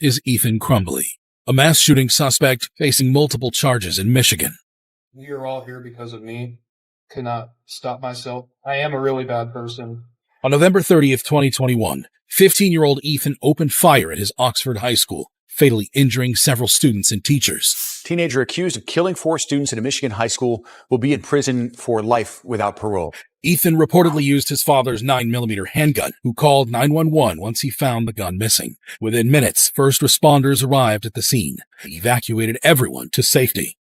is Ethan Crumbley, a mass shooting suspect facing multiple charges in Michigan. We are all here because of me. Cannot stop myself. I am a really bad person. On November 30th, 2021, 15-year-old Ethan opened fire at his Oxford high school, fatally injuring several students and teachers. Teenager accused of killing 4 students at a Michigan high school will be in prison for life without parole. Ethan reportedly used his father's 9mm handgun, who called 911 once he found the gun missing. Within minutes, first responders arrived at the scene. They evacuated everyone to safety.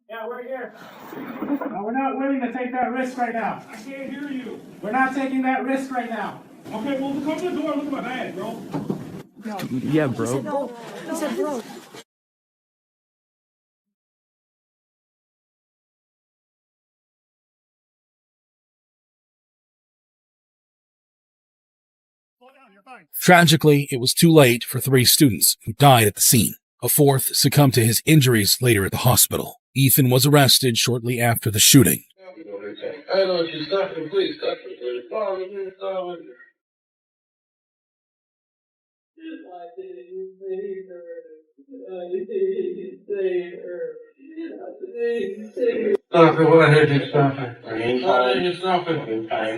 Yeah, we're here. We're not willing to take that risk right now. I can't hear you. We're not taking that risk right now. Okay, well, come to the door and look at my bag, bro. No. Yeah, bro. He said no. He said bro. Tragically, it was too late for 3 students who died at the scene. A 4th succumbed to his injuries later at the hospital. Ethan was arrested shortly after the shooting. Stop it, why did you stop it? Why did you stop it?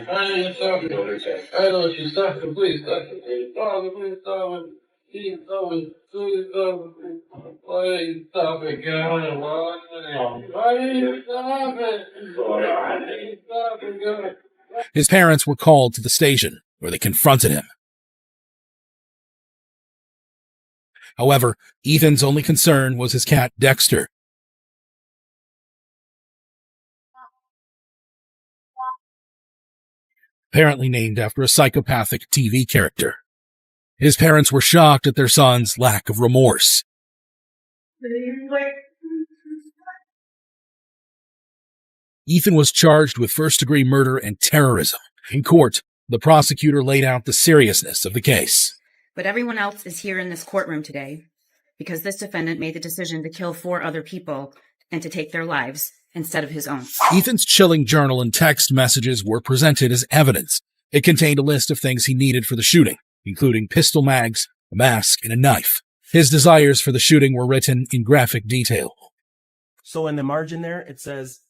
Why did you stop it? I don't you stop it, please stop it. Stop it, please stop it. Please stop it, please stop it. Why did you stop it, God? Why did you stop it? Why did you stop it, God? His parents were called to the station, where they confronted him. However, Ethan's only concern was his cat, Dexter. Apparently named after a psychopathic TV character. His parents were shocked at their son's lack of remorse. Ethan was charged with first-degree murder and terrorism. In court, the prosecutor laid out the seriousness of the case. But everyone else is here in this courtroom today because this defendant made the decision to kill 4 other people and to take their lives instead of his own. Ethan's chilling journal and text messages were presented as evidence. It contained a list of things he needed for the shooting, including pistol mags, a mask, and a knife. His desires for the shooting were written in graphic detail. So in the margin there, it says,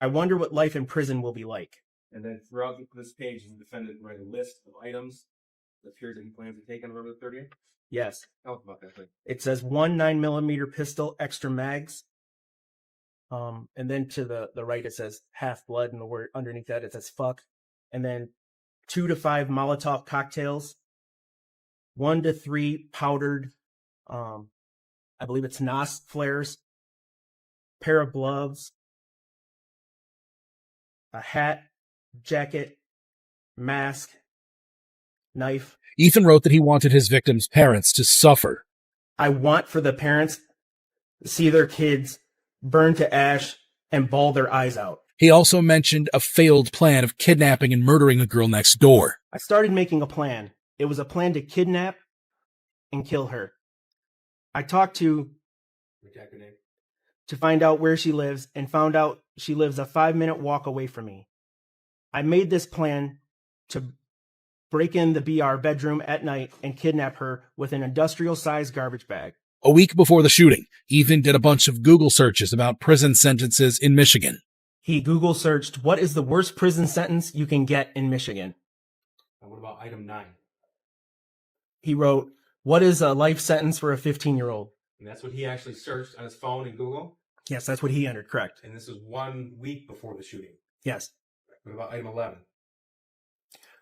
I wonder what life in prison will be like. And then throughout this page, the defendant write a list of items that appears that he plans to take on November 30th. Yes. Tell us about that thing. It says 1 9mm pistol, extra mags. And then to the right, it says half blood, and the word underneath that, it says fuck. And then 2 to 5 Molotov cocktails, 1 to 3 powdered, I believe it's NOS flares, pair of gloves, a hat, jacket, mask, knife. Ethan wrote that he wanted his victims' parents to suffer. I want for the parents to see their kids burn to ash and bawl their eyes out. He also mentioned a failed plan of kidnapping and murdering a girl next door. I started making a plan. It was a plan to kidnap and kill her. I talked to find out where she lives and found out she lives a 5-minute walk away from me. I made this plan to break in the BR bedroom at night and kidnap her with an industrial-sized garbage bag. A week before the shooting, Ethan did a bunch of Google searches about prison sentences in Michigan. He Google searched, what is the worst prison sentence you can get in Michigan? And what about item 9? He wrote, what is a life sentence for a 15-year-old? And that's what he actually searched on his phone in Google? Yes, that's what he entered, correct. And this was 1 week before the shooting. Yes. What about item 11?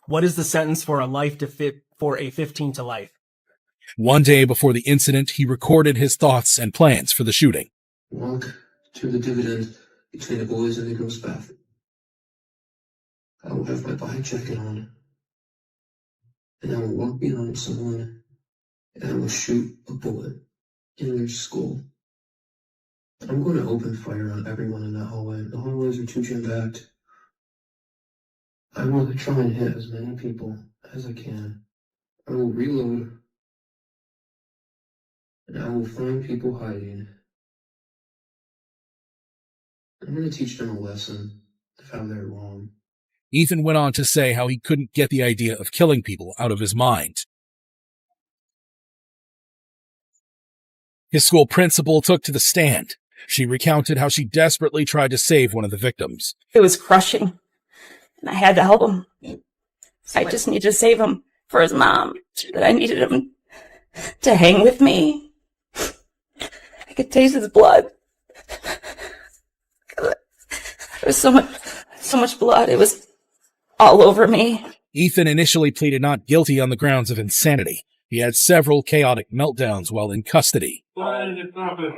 What is the sentence for a 15 to life? One day before the incident, he recorded his thoughts and plans for the shooting. Walk to the dividend between the boys and the girls' bathroom. I will have my bike jacket on, and I will walk behind someone, and I will shoot a bullet in their skull. I'm going to open fire on everyone in that hallway. The hallways are too jam-packed. I want to try and hit as many people as I can. I will reload, and I will find people hiding. I'm going to teach them a lesson of how they're wrong. Ethan went on to say how he couldn't get the idea of killing people out of his mind. His school principal took to the stand. She recounted how she desperately tried to save one of the victims. It was crushing, and I had to help him. I just needed to save him for his mom, but I needed him to hang with me. I could taste his blood. There was so much blood. It was all over me. Ethan initially pleaded not guilty on the grounds of insanity. He had several chaotic meltdowns while in custody. Why did you stop it?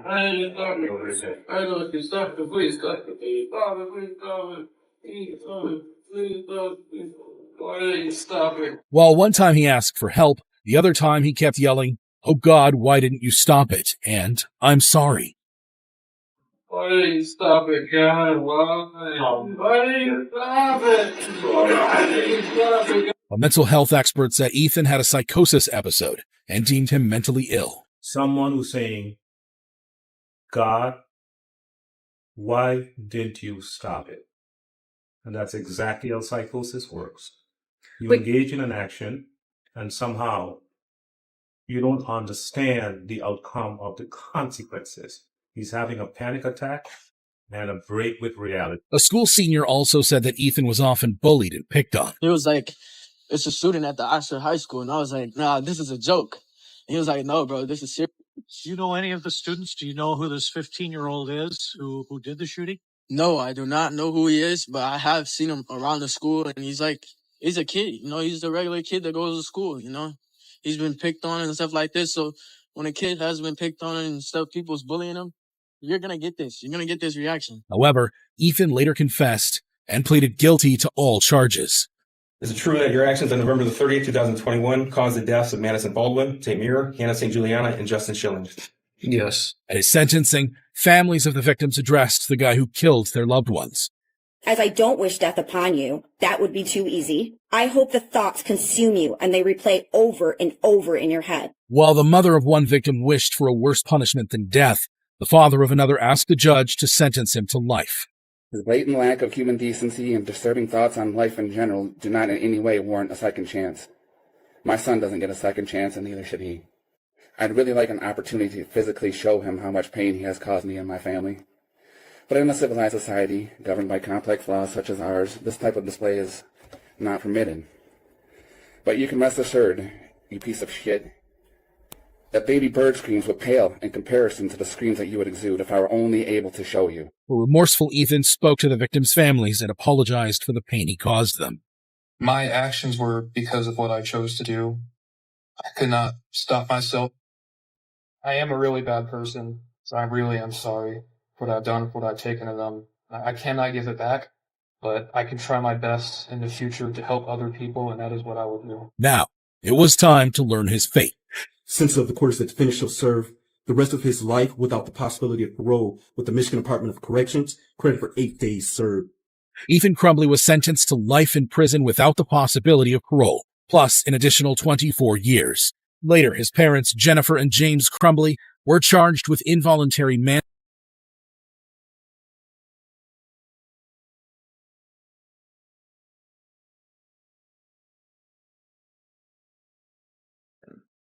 Why did you stop it? I don't you stop it. Please stop it. Please stop it. Please stop it. Please stop it. Please stop it. Why did you stop it? While one time he asked for help, the other time he kept yelling, "Oh God, why didn't you stop it?" and "I'm sorry." Why did you stop it, God? Why did you stop it? Why did you stop it? A mental health expert said Ethan had a psychosis episode and deemed him mentally ill. Someone who's saying, God, why didn't you stop it? And that's exactly how psychosis works. You engage in an action and somehow you don't understand the outcome of the consequences. He's having a panic attack and a break with reality. A school senior also said that Ethan was often bullied and picked on. He was like, it's a shooting at the Oxford High School. And I was like, nah, this is a joke. And he was like, no, bro, this is serious. Do you know any of the students? Do you know who this 15-year-old is who did the shooting? No, I do not know who he is, but I have seen him around the school. And he's a kid. You know, he's the regular kid that goes to school, you know. He's been picked on and stuff like this. So when a kid has been picked on and stuff, people's bullying him, you're going to get this. You're going to get this reaction. However, Ethan later confessed and pleaded guilty to all charges. Is it true that your actions on November the 30th, 2021 caused the deaths of Madison Baldwin, Tate Muir, Hannah St. Juliana, and Justin Schilling? Yes. At his sentencing, families of the victims addressed the guy who killed their loved ones. As I don't wish death upon you, that would be too easy. I hope the thoughts consume you and they replay over and over in your head. While the mother of one victim wished for a worse punishment than death, the father of another asked the judge to sentence him to life. His blatant lack of human decency and disturbing thoughts on life in general do not in any way warrant a second chance. My son doesn't get a second chance, and neither should he. I'd really like an opportunity to physically show him how much pain he has caused me and my family. But in a civilized society, governed by complex laws such as ours, this type of display is not permitted. But you can rest assured, you piece of shit, that baby bird screams would pale in comparison to the screams that you would exude if I were only able to show you. A remorseful Ethan spoke to the victims' families and apologized for the pain he caused them. My actions were because of what I chose to do. I could not stop myself. I am a really bad person, so I really am sorry for what I've done, for what I've taken of them. I cannot give it back, but I can try my best in the future to help other people, and that is what I will do. Now, it was time to learn his fate. Sentence of the court is that the defendant shall serve the rest of his life without the possibility of parole with the Michigan Department of Corrections, credit for 8 days served. Ethan Crumbley was sentenced to life in prison without the possibility of parole, plus an additional 24 years. Later, his parents, Jennifer and James Crumbley, were charged with involuntary manslaughter.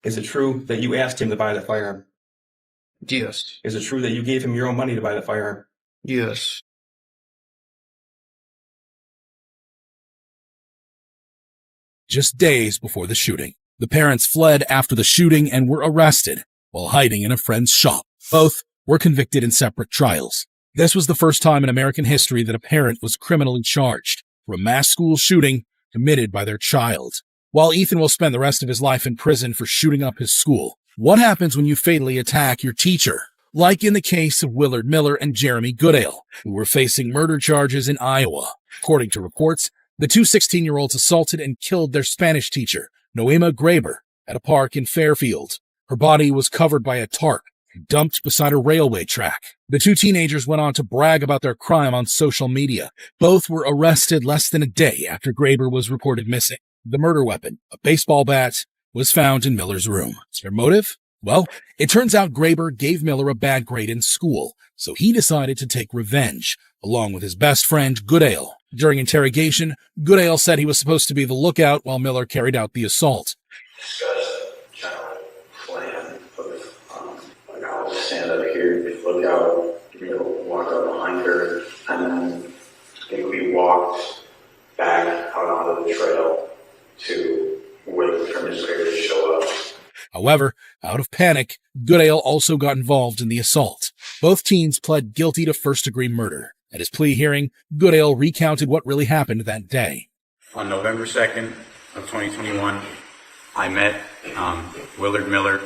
Is it true that you asked him to buy the firearm? Yes. Is it true that you gave him your own money to buy the firearm? Yes. Just days before the shooting, the parents fled after the shooting and were arrested while hiding in a friend's shop. Both were convicted in separate trials. This was the first time in American history that a parent was criminally charged for a mass school shooting committed by their child. While Ethan will spend the rest of his life in prison for shooting up his school, what happens when you fatally attack your teacher? Like in the case of Willard Miller and Jeremy Goodale, who were facing murder charges in Iowa. According to reports, the two 16-year-olds assaulted and killed their Spanish teacher, Noema Graber, at a park in Fairfield. Her body was covered by a tarp and dumped beside a railway track. The two teenagers went on to brag about their crime on social media. Both were arrested less than a day after Graber was reported missing. The murder weapon, a baseball bat, was found in Miller's room. Their motive? Well, it turns out Graber gave Miller a bad grade in school, so he decided to take revenge, along with his best friend, Goodale. During interrogation, Goodale said he was supposed to be the lookout while Miller carried out the assault. Discussed general plan of like I'll stand up here, look out, walk up behind her, and then I think we walked back out onto the trail to wait for Ms. Graber to show up. However, out of panic, Goodale also got involved in the assault. Both teens pled guilty to first-degree murder. At his plea hearing, Goodale recounted what really happened that day. On November 2nd of 2021, I met Willard Miller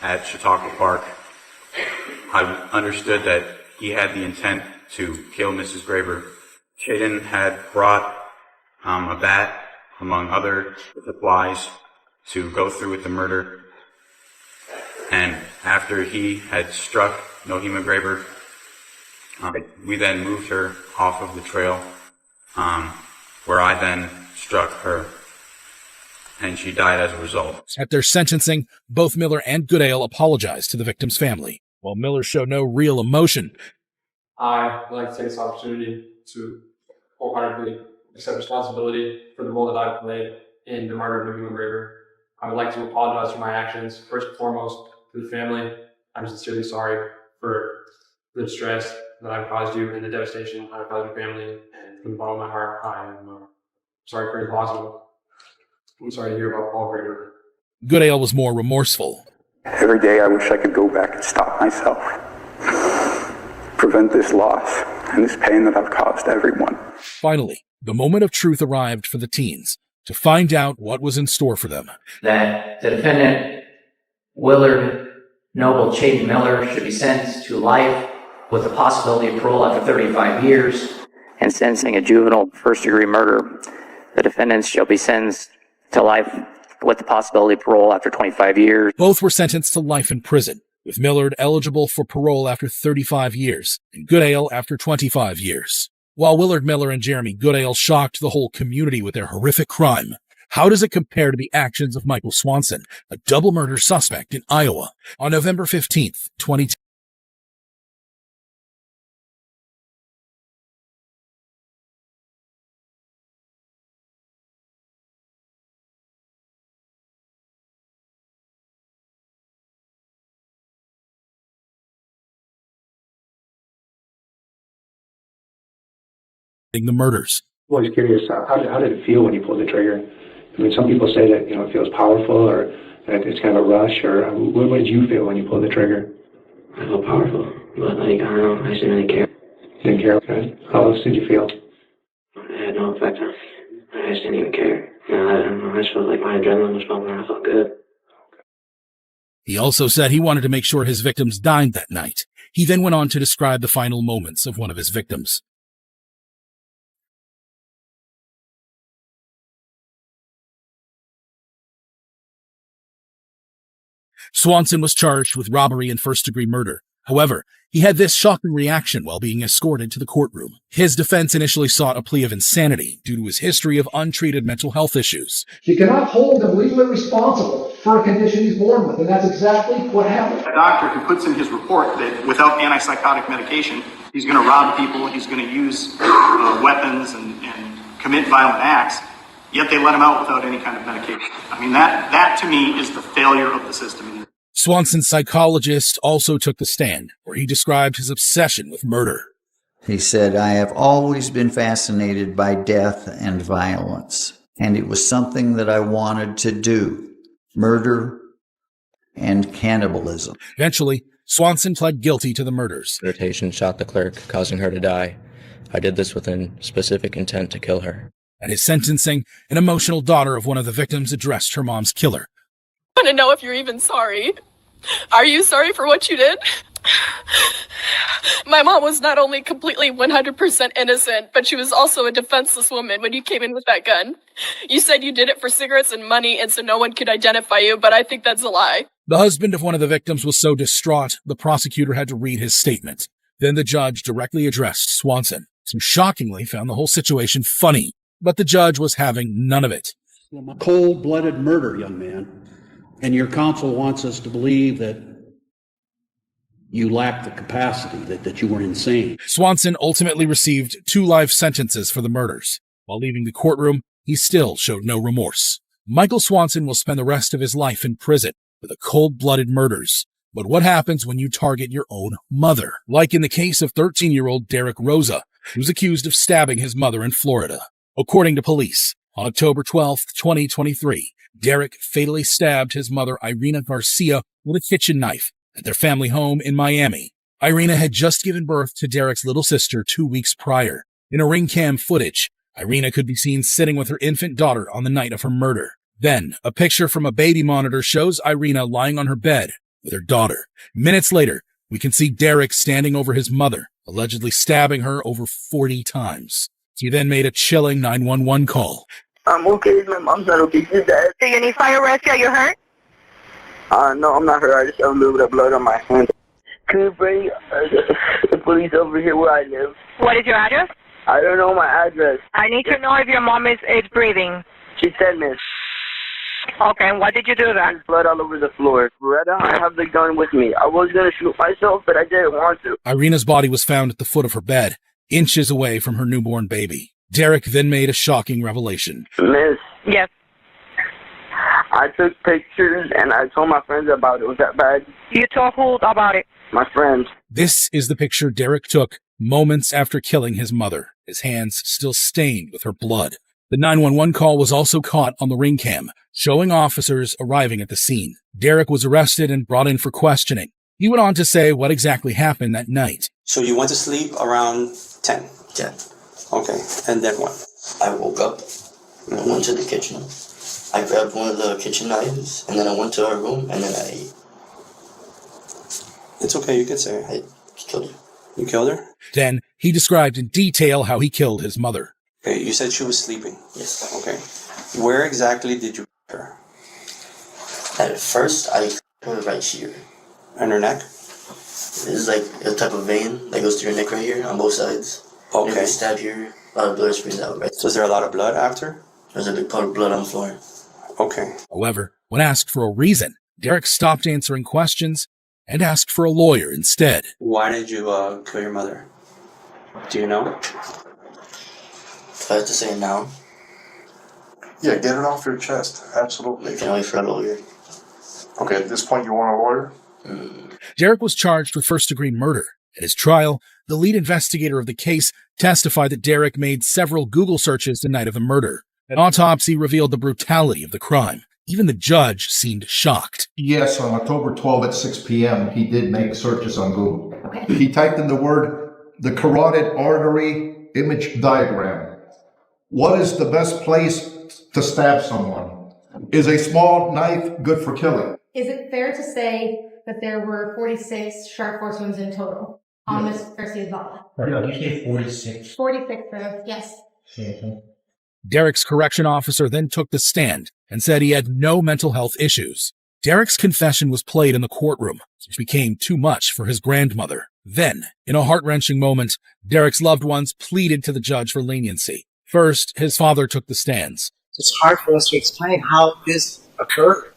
at Chautauqua Park. I understood that he had the intent to kill Mrs. Graber. Shaden had brought a bat, among other supplies, to go through with the murder. And after he had struck Nohema Graber, we then moved her off of the trail, where I then struck her, and she died as a result. At their sentencing, both Miller and Goodale apologized to the victim's family, while Miller showed no real emotion. I would like to take this opportunity to wholeheartedly accept responsibility for the role that I've played in the murder of Nohema Graber. I would like to apologize for my actions, first and foremost, to the family. I'm sincerely sorry for the distress that I've caused you and the devastation I've caused your family. And from the bottom of my heart, I am sorry for your loss. I'm sorry to hear about Paul Graber. Goodale was more remorseful. Every day I wish I could go back and stop myself, prevent this loss and this pain that I've caused everyone. Finally, the moment of truth arrived for the teens to find out what was in store for them. That the defendant, Willard Noble Chayton Miller, should be sentenced to life with the possibility of parole after 35 years. And sentencing a juvenile first-degree murder, the defendants shall be sentenced to life with the possibility of parole after 25 years. Both were sentenced to life in prison, with Millard eligible for parole after 35 years and Goodale after 25 years. While Willard Miller and Jeremy Goodale shocked the whole community with their horrific crime, how does it compare to the actions of Michael Swanson, a double murder suspect in Iowa, on November 15th, 2010? The murders. Well, I was curious, how did it feel when you pulled the trigger? I mean, some people say that, it feels powerful or that it's kind of a rush, or what did you feel when you pulled the trigger? I felt powerful, but I don't know, I just didn't really care. Didn't care, okay. How else did you feel? It had no effect on me. I just didn't even care. I don't know, I just felt like my adrenaline was pumping and I felt good. He also said he wanted to make sure his victims died that night. He then went on to describe the final moments of one of his victims. Swanson was charged with robbery and first-degree murder. However, he had this shocking reaction while being escorted to the courtroom. His defense initially sought a plea of insanity due to his history of untreated mental health issues. You cannot hold him legally responsible for a condition he's born with, and that's exactly what happened. A doctor who puts in his report that without antipsychotic medication, he's going to rob people, he's going to use weapons and commit violent acts, yet they let him out without any kind of medication. I mean, that to me is the failure of the system. Swanson's psychologist also took the stand, where he described his obsession with murder. He said, "I have always been fascinated by death and violence, and it was something that I wanted to do, murder and cannibalism." Eventually, Swanson pled guilty to the murders. Irritation shot the clerk, causing her to die. I did this with a specific intent to kill her. At his sentencing, an emotional daughter of one of the victims addressed her mom's killer. I want to know if you're even sorry. Are you sorry for what you did? My mom was not only completely 100% innocent, but she was also a defenseless woman when you came in with that gun. You said you did it for cigarettes and money, and so no one could identify you, but I think that's a lie. The husband of one of the victims was so distraught, the prosecutor had to read his statement. Then the judge directly addressed Swanson, who shockingly found the whole situation funny, but the judge was having none of it. Cold-blooded murder, young man. And your counsel wants us to believe that you lacked the capacity, that you were insane. Swanson ultimately received 2 life sentences for the murders. While leaving the courtroom, he still showed no remorse. Michael Swanson will spend the rest of his life in prison for the cold-blooded murders. But what happens when you target your own mother? Like in the case of 13-year-old Derek Rosa, who's accused of stabbing his mother in Florida. According to police, on October 12, 2023, Derek fatally stabbed his mother Irina Garcia with a kitchen knife at their family home in Miami. Irina had just given birth to Derek's little sister 2 weeks prior. In a ring cam footage, Irina could be seen sitting with her infant daughter on the night of her murder. Then, a picture from a baby monitor shows Irina lying on her bed with her daughter. Minutes later, we can see Derek standing over his mother, allegedly stabbing her over 40 times. He then made a chilling 911 call. I'm okay. My mom's not okay. She's dead. Do you need fire rescue? Are you hurt? No, I'm not hurt. I just have a little bit of blood on my hands. Can you bring the police over here where I live? What is your address? I don't know my address. I need to know if your mom is breathing. She's dead, miss. Okay, and what did you do then? There's blood all over the floor. Beretta, I have the gun with me. I was going to shoot myself, but I didn't want to. Irina's body was found at the foot of her bed, inches away from her newborn baby. Derek then made a shocking revelation. Miss. Yes. I took pictures and I told my friends about it. Was that bad? You told who about it? My friends. This is the picture Derek took moments after killing his mother, his hands still stained with her blood. The 911 call was also caught on the ring cam, showing officers arriving at the scene. Derek was arrested and brought in for questioning. He went on to say what exactly happened that night. So you went to sleep around 10? 10. Okay, and then what? I woke up and I went to the kitchen. I grabbed one of the kitchen knives and then I went to her room and then I ate. It's okay, you can say it. I killed her. You killed her? Then he described in detail how he killed his mother. Okay, you said she was sleeping? Yes. Okay. Where exactly did you kill her? At first, I cut her right here. And her neck? It's like a type of vein that goes through your neck right here on both sides. Okay. And if you stab here, a lot of blood sprays out, right? So is there a lot of blood after? There's a big pot of blood on the floor. Okay. However, when asked for a reason, Derek stopped answering questions and asked for a lawyer instead. Why did you kill your mother? Do you know? If I have to say it now? Yeah, get it off your chest. Absolutely. I can wait for a lawyer. Okay, at this point, you want a lawyer? Derek was charged with first-degree murder. At his trial, the lead investigator of the case testified that Derek made several Google searches the night of the murder. An autopsy revealed the brutality of the crime. Even the judge seemed shocked. Yes, on October 12 at 6 p.m., he did make searches on Google. He typed in the word, the carotid artery image diagram. What is the best place to stab someone? Is a small knife good for killing? Is it fair to say that there were 46 sharp force wounds in total on Ms. Garcia's body? No, you say 46. 46, sir. Yes. Derek's correction officer then took the stand and said he had no mental health issues. Derek's confession was played in the courtroom, which became too much for his grandmother. Then, in a heart-wrenching moment, Derek's loved ones pleaded to the judge for leniency. First, his father took the stands. It's hard for us to explain how this occurred.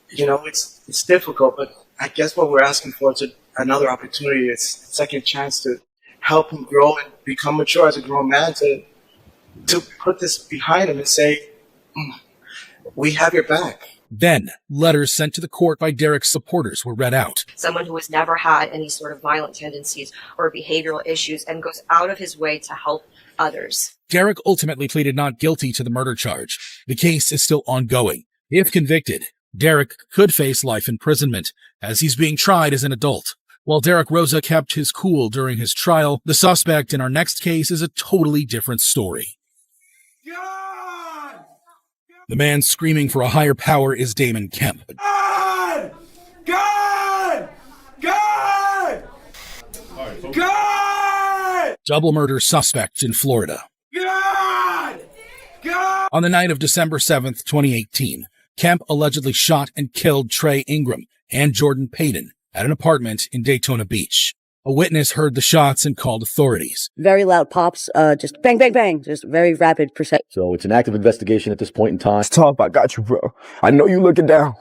It's difficult, but I guess what we're asking for is another opportunity. It's a second chance to help him grow and become mature as a grown man, to put this behind him and say, we have your back. Then, letters sent to the court by Derek's supporters were read out. Someone who has never had any sort of violent tendencies or behavioral issues and goes out of his way to help others. Derek ultimately pleaded not guilty to the murder charge. The case is still ongoing. If convicted, Derek could face life imprisonment, as he's being tried as an adult. While Derek Rosa kept his cool during his trial, the suspect in our next case is a totally different story. The man screaming for a higher power is Damon Kemp. God! God! God! God! Double murder suspect in Florida. God! God! On the night of December 7th, 2018, Kemp allegedly shot and killed Trey Ingram and Jordan Payton at an apartment in Daytona Beach. A witness heard the shots and called authorities. Very loud pops, just bang, bang, bang, just very rapid percent. So it's an active investigation at this point in time. Let's talk. I got you, bro. I know you looking down.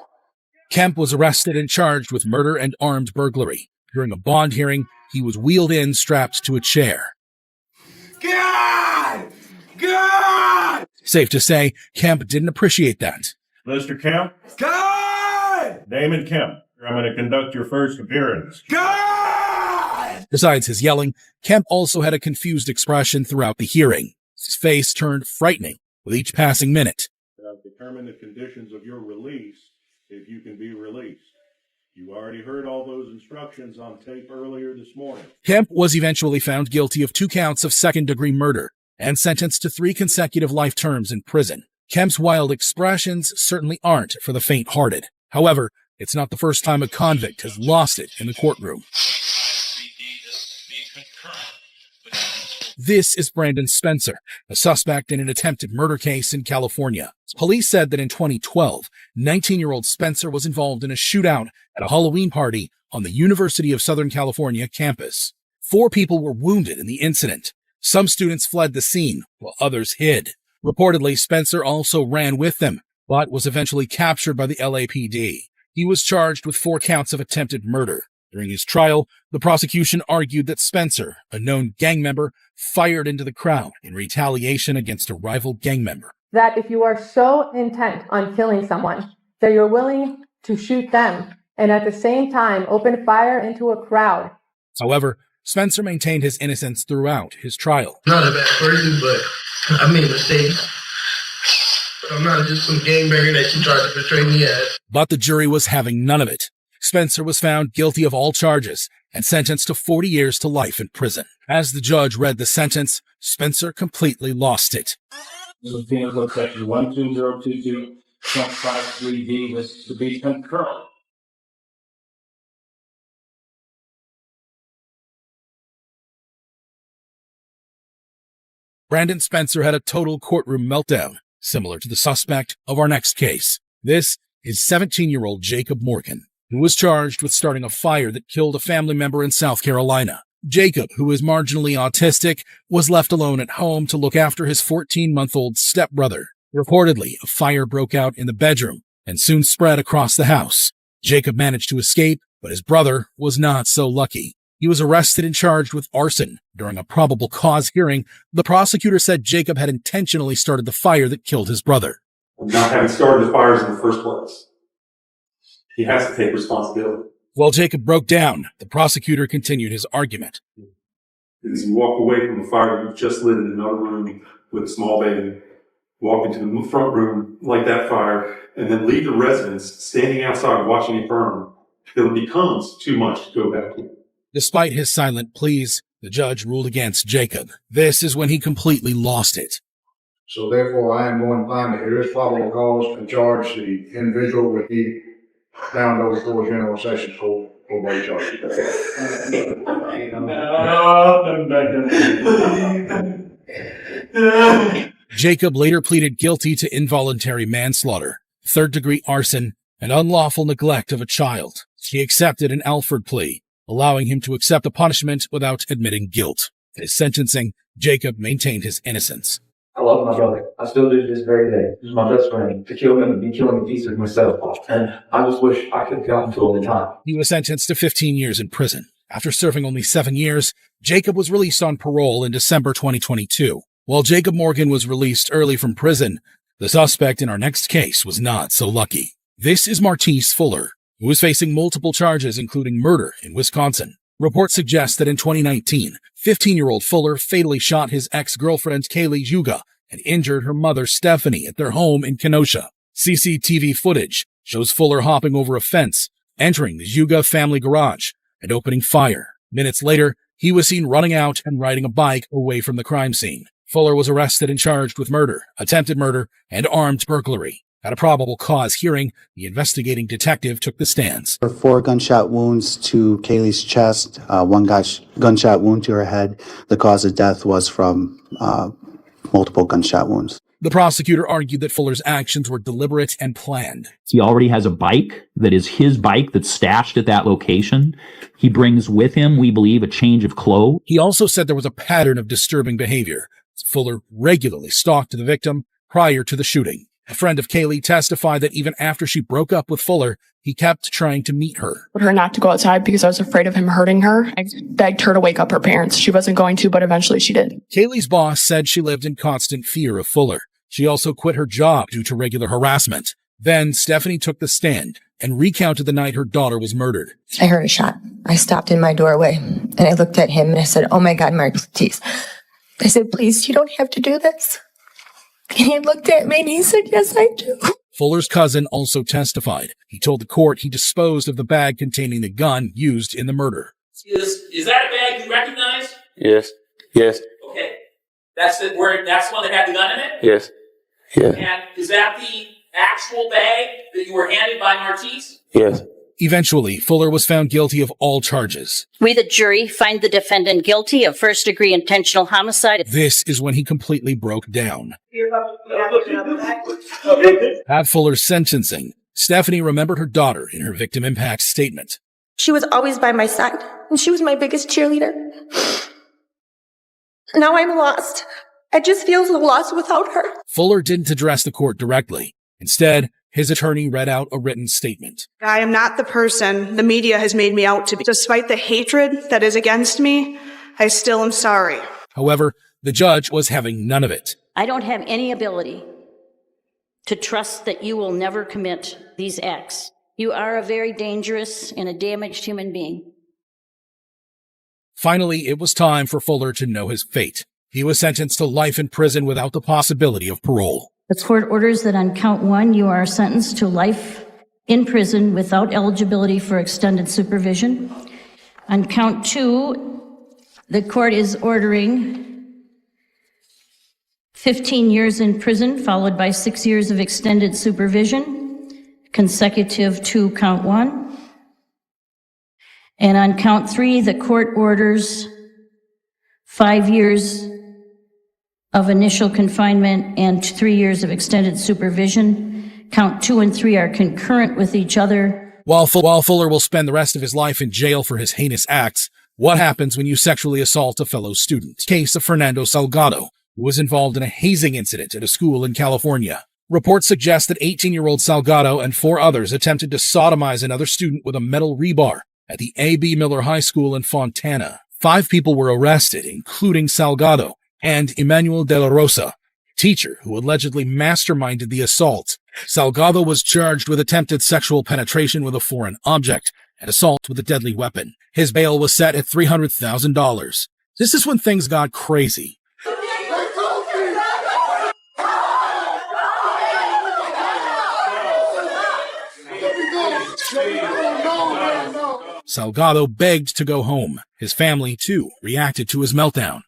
Kemp was arrested and charged with murder and armed burglary. During a bond hearing, he was wheeled in strapped to a chair. God! God! Safe to say, Kemp didn't appreciate that. Mr. Kemp? God! Damon Kemp, I'm going to conduct your first appearance. God! Besides his yelling, Kemp also had a confused expression throughout the hearing. His face turned frightening with each passing minute. I've determined the conditions of your release if you can be released. You already heard all those instructions on tape earlier this morning. Kemp was eventually found guilty of 2 counts of second-degree murder and sentenced to 3 consecutive life terms in prison. Kemp's wild expressions certainly aren't for the faint-hearted. However, it's not the first time a convict has lost it in the courtroom. This is Brandon Spencer, a suspect in an attempted murder case in California. Police said that in 2012, 19-year-old Spencer was involved in a shootout at a Halloween party on the University of Southern California campus. 4 people were wounded in the incident. Some students fled the scene, while others hid. Reportedly, Spencer also ran with them, but was eventually captured by the LAPD. He was charged with 4 counts of attempted murder. During his trial, the prosecution argued that Spencer, a known gang member, fired into the crowd in retaliation against a rival gang member. That if you are so intent on killing someone that you're willing to shoot them and at the same time open fire into a crowd. However, Spencer maintained his innocence throughout his trial. Not a bad person, but I made mistakes. But I'm not just some gangbanger that you tried to portray me as. But the jury was having none of it. Spencer was found guilty of all charges and sentenced to 40 years to life in prison. As the judge read the sentence, Spencer completely lost it. This is Penal Code Section 12022.53D. This is to be concurrent. Brandon Spencer had a total courtroom meltdown, similar to the suspect of our next case. This is 17-year-old Jacob Morgan, who was charged with starting a fire that killed a family member in South Carolina. Jacob, who is marginally autistic, was left alone at home to look after his 14-month-old stepbrother. Reportedly, a fire broke out in the bedroom and soon spread across the house. Jacob managed to escape, but his brother was not so lucky. He was arrested and charged with arson. During a probable cause hearing, the prosecutor said Jacob had intentionally started the fire that killed his brother. Not having started the fires in the first place. He has to take responsibility. While Jacob broke down, the prosecutor continued his argument. As you walk away from the fire you've just lit in another room with a small baby, walk into the front room, light that fire, and then leave the residence standing outside watching it burn, it becomes too much to go back to. Despite his silent pleas, the judge ruled against Jacob. This is when he completely lost it. So therefore, I am going to find that there is probable cause and charge the individual with the down those 4 general sessions for both charges. Jacob later pleaded guilty to involuntary manslaughter, 3rd-degree arson, and unlawful neglect of a child. He accepted an Alford plea, allowing him to accept the punishment without admitting guilt. In his sentencing, Jacob maintained his innocence. I love my brother. I still do to this very day. He's my best friend. To kill him would be killing me pieces myself. And I just wish I could have gotten to him in time. He was sentenced to 15 years in prison. After serving only 7 years, Jacob was released on parole in December 2022. While Jacob Morgan was released early from prison, the suspect in our next case was not so lucky. This is Martise Fuller, who is facing multiple charges including murder in Wisconsin. Reports suggest that in 2019, 15-year-old Fuller fatally shot his ex-girlfriend Kaylee Yuga and injured her mother Stephanie at their home in Kenosha. CCTV footage shows Fuller hopping over a fence, entering the Yuga family garage, and opening fire. Minutes later, he was seen running out and riding a bike away from the crime scene. Fuller was arrested and charged with murder, attempted murder, and armed burglary. At a probable cause hearing, the investigating detective took the stands. 4 gunshot wounds to Kaylee's chest, 1 gunshot wound to her head. The cause of death was from multiple gunshot wounds. The prosecutor argued that Fuller's actions were deliberate and planned. He already has a bike that is his bike that's stashed at that location. He brings with him, we believe, a change of clothes. He also said there was a pattern of disturbing behavior. Fuller regularly stalked the victim prior to the shooting. A friend of Kaylee testified that even after she broke up with Fuller, he kept trying to meet her. I told her not to go outside because I was afraid of him hurting her. I begged her to wake up her parents. She wasn't going to, but eventually she did. Kaylee's boss said she lived in constant fear of Fuller. She also quit her job due to regular harassment. Then Stephanie took the stand and recounted the night her daughter was murdered. I heard a shot. I stopped in my doorway and I looked at him and I said, "Oh my God, Mark, please." I said, "Please, you don't have to do this." And he looked at me and he said, "Yes, I do." Fuller's cousin also testified. He told the court he disposed of the bag containing the gun used in the murder. Is that a bag you recognize? Yes. Yes. Okay. That's the one that had the gun in it? Yes. Yeah. And is that the actual bag that you were handed by Martise? Yes. Eventually, Fuller was found guilty of all charges. We, the jury, find the defendant guilty of first-degree intentional homicide. This is when he completely broke down. At Fuller's sentencing, Stephanie remembered her daughter in her victim impact statement. She was always by my side and she was my biggest cheerleader. Now I'm lost. I just feel so lost without her. Fuller didn't address the court directly. Instead, his attorney read out a written statement. I am not the person the media has made me out to be. Despite the hatred that is against me, I still am sorry. However, the judge was having none of it. I don't have any ability to trust that you will never commit these acts. You are a very dangerous and a damaged human being. Finally, it was time for Fuller to know his fate. He was sentenced to life in prison without the possibility of parole. The court orders that on count 1, you are sentenced to life in prison without eligibility for extended supervision. On count 2, the court is ordering 15 years in prison, followed by 6 years of extended supervision, consecutive to count 1. And on count 3, the court orders 5 years of initial confinement and 3 years of extended supervision. Count 2 and 3 are concurrent with each other. While Fuller will spend the rest of his life in jail for his heinous acts, what happens when you sexually assault a fellow student? Case of Fernando Salgado, who was involved in a hazing incident at a school in California. Reports suggest that 18-year-old Salgado and 4 others attempted to sodomize another student with a metal rebar at the A.B. Miller High School in Fontana. 5 people were arrested, including Salgado and Emmanuel de la Rosa, a teacher who allegedly masterminded the assault. Salgado was charged with attempted sexual penetration with a foreign object and assault with a deadly weapon. His bail was set at $300,000. This is when things got crazy. Salgado begged to go home. His family, too, reacted to his meltdown.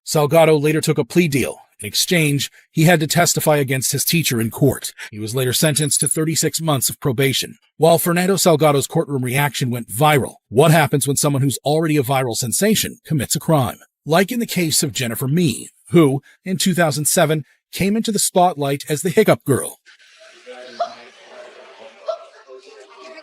Salgado later took a plea deal. In exchange, he had to testify against his teacher in court. He was later sentenced to 36 months of probation. While Fernando Salgado's courtroom reaction went viral, what happens when someone who's already a viral sensation commits a crime? Like in the case of Jennifer Mee, who, in 2007, came into the spotlight as the hiccup girl.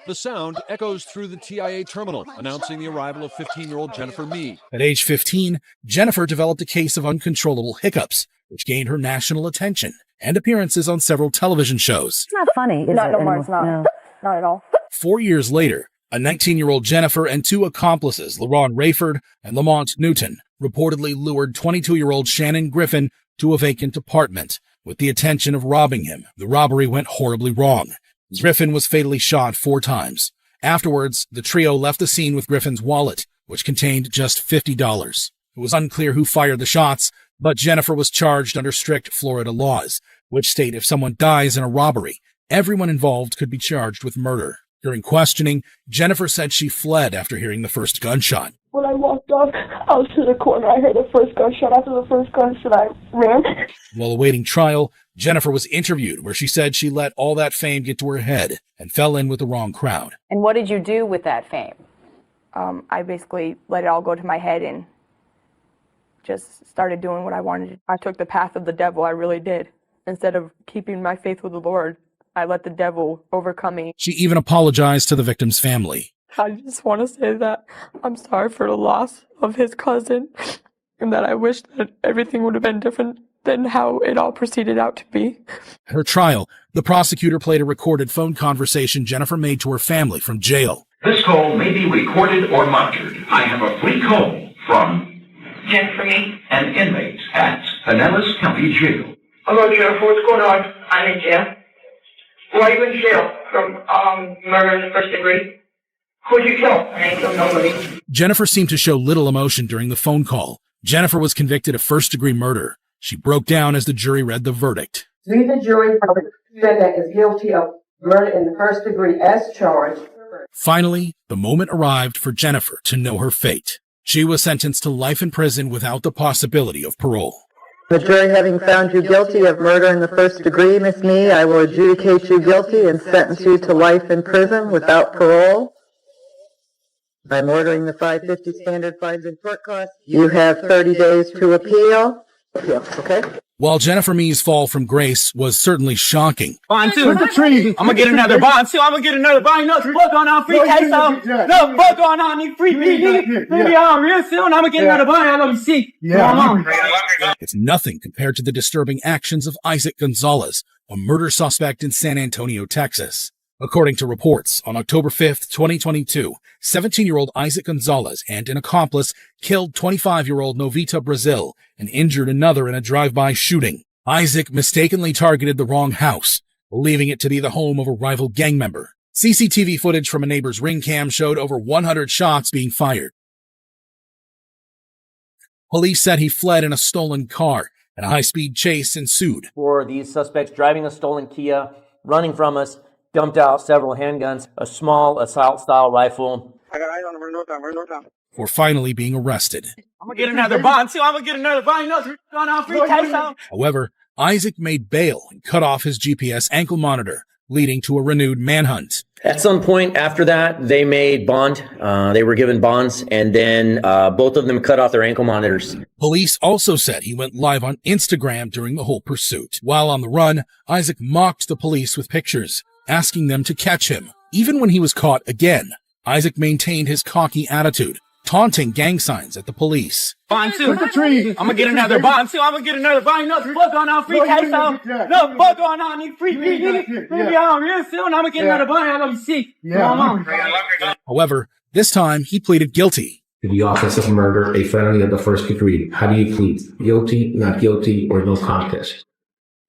The sound echoes through the TIA terminal, announcing the arrival of 15-year-old Jennifer Mee. At age 15, Jennifer developed a case of uncontrollable hiccups, which gained her national attention and appearances on several television shows. It's not funny, is it? No more, it's not. No. Not at all. 4 years later, a 19-year-old Jennifer and 2 accomplices, LaRon Rayford and Lamont Newton, reportedly lured 22-year-old Shannon Griffin to a vacant apartment with the intention of robbing him. The robbery went horribly wrong. Griffin was fatally shot 4 times. Afterwards, the trio left the scene with Griffin's wallet, which contained just $50. It was unclear who fired the shots, but Jennifer was charged under strict Florida laws, which state if someone dies in a robbery, everyone involved could be charged with murder. During questioning, Jennifer said she fled after hearing the first gunshot. When I walked off out to the corner, I heard the first gunshot. After the first gunshot, I ran. While awaiting trial, Jennifer was interviewed where she said she let all that fame get to her head and fell in with the wrong crowd. And what did you do with that fame? I basically let it all go to my head and just started doing what I wanted. I took the path of the devil, I really did. Instead of keeping my faith with the Lord, I let the devil overcome me. She even apologized to the victim's family. I just want to say that I'm sorry for the loss of his cousin and that I wish that everything would have been different than how it all proceeded out to be. At her trial, the prosecutor played a recorded phone conversation Jennifer made to her family from jail. This call may be recorded or monitored. I have a free call from Jennifer Me, an inmate at Pinellas County Jail. Hello, Jennifer. What's going on? I'm in jail. Why are you in jail? From murder in the first degree. Who'd you kill? I ain't killed nobody. Jennifer seemed to show little emotion during the phone call. Jennifer was convicted of first-degree murder. She broke down as the jury read the verdict. We, the jury, found the defendant is guilty of murder in the first degree as charged. Finally, the moment arrived for Jennifer to know her fate. She was sentenced to life in prison without the possibility of parole. The jury having found you guilty of murder in the first degree, Miss Me, I will adjudicate you guilty and sentence you to life in prison without parole. I'm ordering the $550 standard fines and court costs. You have 30 days to appeal. Okay. While Jennifer Mee's fall from grace was certainly shocking, Bond 2. I'm gonna get another bond 2. I'm gonna get another bond. No, what's going on? Free case out. No, what's going on? Need free me. Real soon. I'm gonna get another bond. I'm gonna see. It's nothing compared to the disturbing actions of Isaac Gonzalez, a murder suspect in San Antonio, Texas. According to reports, on October 5th, 2022, 17-year-old Isaac Gonzalez and an accomplice killed 25-year-old Novita Brazil and injured another in a drive-by shooting. Isaac mistakenly targeted the wrong house, believing it to be the home of a rival gang member. CCTV footage from a neighbor's ring cam showed over 100 shots being fired. Police said he fled in a stolen car, and a high-speed chase ensued. For these suspects driving a stolen Kia, running from us, dumped out several handguns, a small assault-style rifle. I got eyes on him. We're northbound. For finally being arrested. I'm gonna get another bond too. I'm gonna get another bond. No, what's going on? Free case out. However, Isaac made bail and cut off his GPS ankle monitor, leading to a renewed manhunt. At some point after that, they made bond. They were given bonds, and then both of them cut off their ankle monitors. Police also said he went live on Instagram during the whole pursuit. While on the run, Isaac mocked the police with pictures, asking them to catch him. Even when he was caught again, Isaac maintained his cocky attitude, taunting gang signs at the police. Bond 2. I'm gonna get another bond 2. I'm gonna get another bond. No, what's going on? Free case out. No, what's going on? Need free me. Real soon. I'm gonna get another bond. I'm gonna see. However, this time he pleaded guilty. To the offense of murder, a felony of the first degree. How do you plead? Guilty, not guilty, or no contest?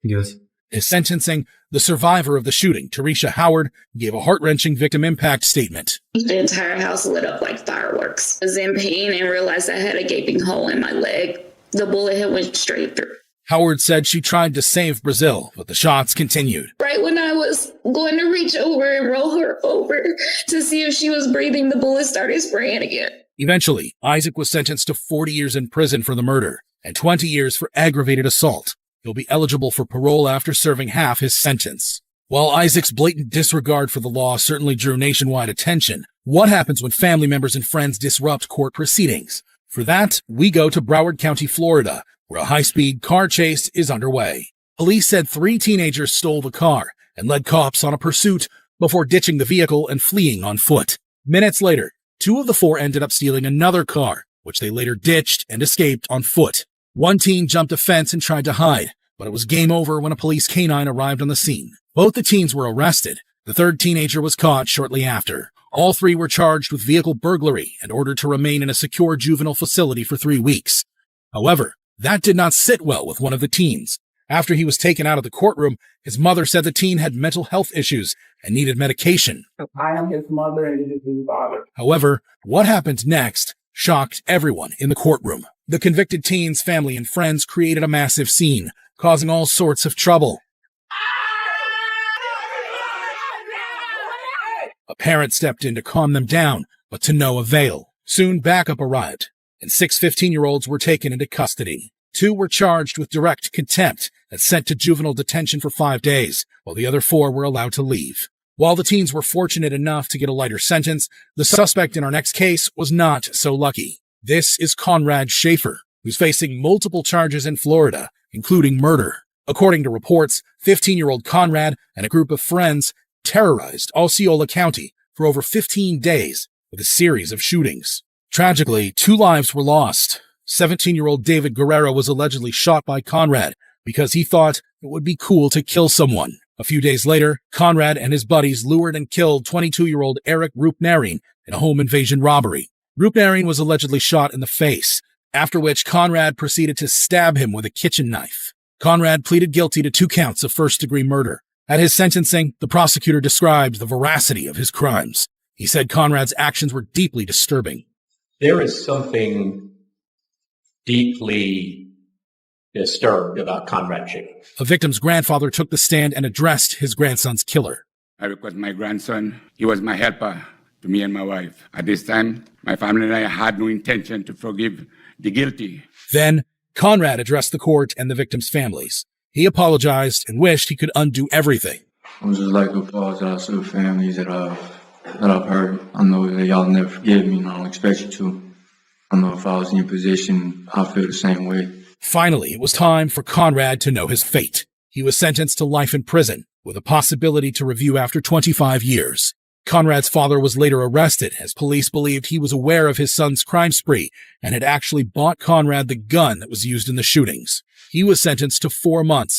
Yes. His sentencing, the survivor of the shooting, Teresha Howard, gave a heart-wrenching victim impact statement. The entire house lit up like fireworks. I was in pain and realized I had a gaping hole in my leg. The bullet had went straight through. Howard said she tried to save Brazil, but the shots continued. Right when I was going to reach over and roll her over to see if she was breathing, the bullet started spraying again. Eventually, Isaac was sentenced to 40 years in prison for the murder and 20 years for aggravated assault. He'll be eligible for parole after serving half his sentence. While Isaac's blatant disregard for the law certainly drew nationwide attention, what happens when family members and friends disrupt court proceedings? For that, we go to Broward County, Florida, where a high-speed car chase is underway. Police said 3 teenagers stole the car and led cops on a pursuit before ditching the vehicle and fleeing on foot. Minutes later, 2 of the 4 ended up stealing another car, which they later ditched and escaped on foot. 1 teen jumped a fence and tried to hide, but it was game over when a police canine arrived on the scene. Both the teens were arrested. The 3rd teenager was caught shortly after. All 3 were charged with vehicle burglary and ordered to remain in a secure juvenile facility for 3 weeks. However, that did not sit well with one of the teens. After he was taken out of the courtroom, his mother said the teen had mental health issues and needed medication. I am his mother and he is his father. However, what happened next shocked everyone in the courtroom. The convicted teen's family and friends created a massive scene, causing all sorts of trouble. A parent stepped in to calm them down, but to no avail. Soon backup arrived, and 6 15-year-olds were taken into custody. 2 were charged with direct contempt and sent to juvenile detention for 5 days, while the other 4 were allowed to leave. While the teens were fortunate enough to get a lighter sentence, the suspect in our next case was not so lucky. This is Conrad Schaefer, who's facing multiple charges in Florida, including murder. According to reports, 15-year-old Conrad and a group of friends terrorized Osceola County for over 15 days with a series of shootings. Tragically, 2 lives were lost. 17-year-old David Guerrero was allegedly shot by Conrad because he thought it would be cool to kill someone. A few days later, Conrad and his buddies lured and killed 22-year-old Eric Rupnarin in a home invasion robbery. Rupnarin was allegedly shot in the face, after which Conrad proceeded to stab him with a kitchen knife. Conrad pleaded guilty to 2 counts of first-degree murder. At his sentencing, the prosecutor described the veracity of his crimes. He said Conrad's actions were deeply disturbing. There is something deeply disturbed about Conrad Chicken. A victim's grandfather took the stand and addressed his grandson's killer. Eric was my grandson. He was my helper to me and my wife. At this time, my family and I had no intention to forgive the guilty. Then, Conrad addressed the court and the victims' families. He apologized and wished he could undo everything. I would just like to apologize to the families that I've hurt. I know that y'all never forgive me, and I don't expect you to. I know if I was in your position, I'd feel the same way. Finally, it was time for Conrad to know his fate. He was sentenced to life in prison, with a possibility to review after 25 years. Conrad's father was later arrested, as police believed he was aware of his son's crime spree and had actually bought Conrad the gun that was used in the shootings. He was sentenced to 4 months